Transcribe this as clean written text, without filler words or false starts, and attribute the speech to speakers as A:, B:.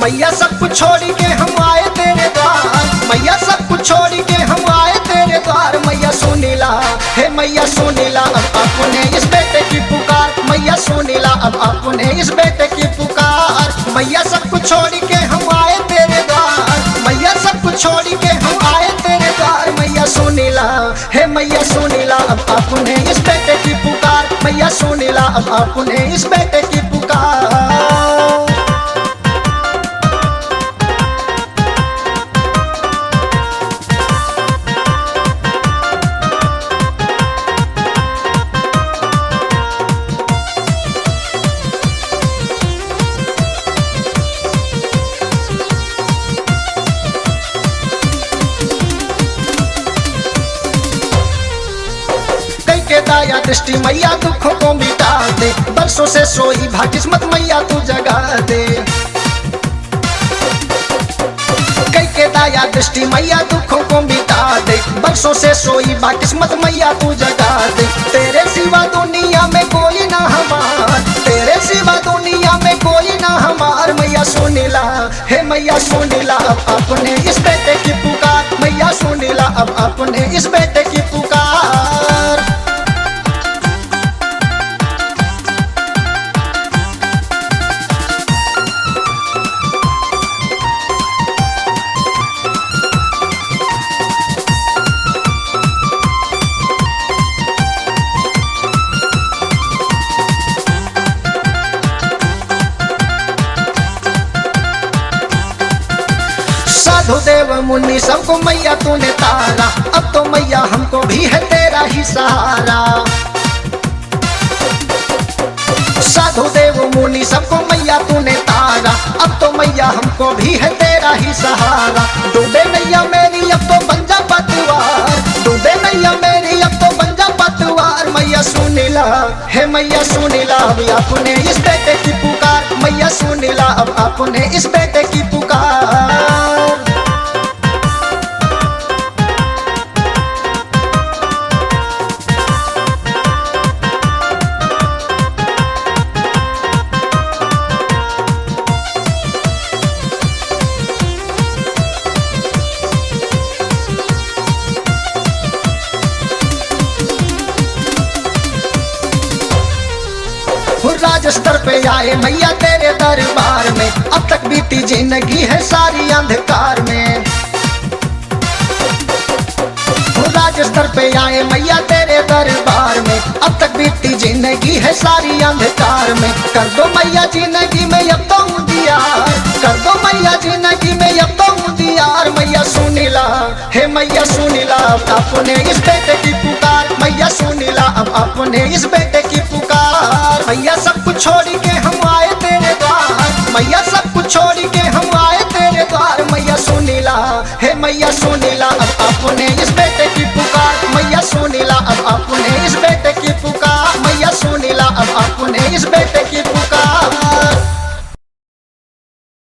A: मैया सब कुछ छोड़ के हम आए तेरे द्वार, मैया सब कुछ छोड़ के हम आए तेरे द्वार। मैया सुनीला, हे मैया सुनीला अब अपने इस बेटे की पुकार, मैया सुनीला अब अपने इस बेटे की पुकार। मैया सब कुछ छोड़ के हम आए तेरे द्वार, मैया सब कुछ छोड़ के हम आए तेरे द्वार। मैया सुनीला, हे मैया सुनीला अब अपने इस बेटे की पुकार, मैया सुनीला अब अपने इस बेटे की पुकार। दाया दृष्टि मैया दुखों को मिटा दे, बरसों से सोई भाग्यस्मत मैया तू जगा दे। कई के दाया दृष्टि मैया दुखों को मिटा दे, बरसों से सोई भाग्यस्मत मैया तू जगा दे। तेरे सिवा दुनिया में कोई ना हमार, तेरे सिवा दुनिया में कोई ना हमार। मैया सुनीला, हे मैया सुनीला अब अपने इस बेटे की पुकार, मैया सुनीला अब अपने इस बेटे की पुकार। साधु देव मुनि सबको मैया तूने तारा, अब तो मैया हमको भी है तेरा ही सहारा। साधु देव मुनि सबको मैया तूने तारा, अब तो मैया हमको भी है तेरा ही सहारा। डूबे नैया मेरी अब तो बन जा पतवार, डूबे नैया मेरी अब तो बन जा पतवार। मैया सुनीला, हे मैया सुनीला अब अपने इस बेटे की पुकार, मैया सुनीला अब अपने इस बेटे की पुकार। राज स्तर पे आए मैया तेरे दरबार में, अब तक बीती जिंदगी है सारी अंधकार में। राज स्तर पे आए मैया तेरे दरबार में, अब तक बीती जिंदगी है सारी अंधकार में। कर दो मैया जिंदगी में अब तो उजियार, कर दो मैया जिंदगी में अब तो उजियार। मैया सुनीला, हे मैया सुनीला अब अपने इस बेटे की पुकार, मैया सुनीला अब अपने इस बेटे की पुकार। मैया सब कुछ छोड़ के हम आए तेरे द्वार, मैया सब कुछ छोड़ के हम आए तेरे द्वार। मैया सुनीला, हे मैया सुनीला अब अपने इस बेटे की पुकार, मैया सुनीला अब अपने इस बेटे की पुकार, मैया सुनीला अब अपने इस बेटे की पुकार।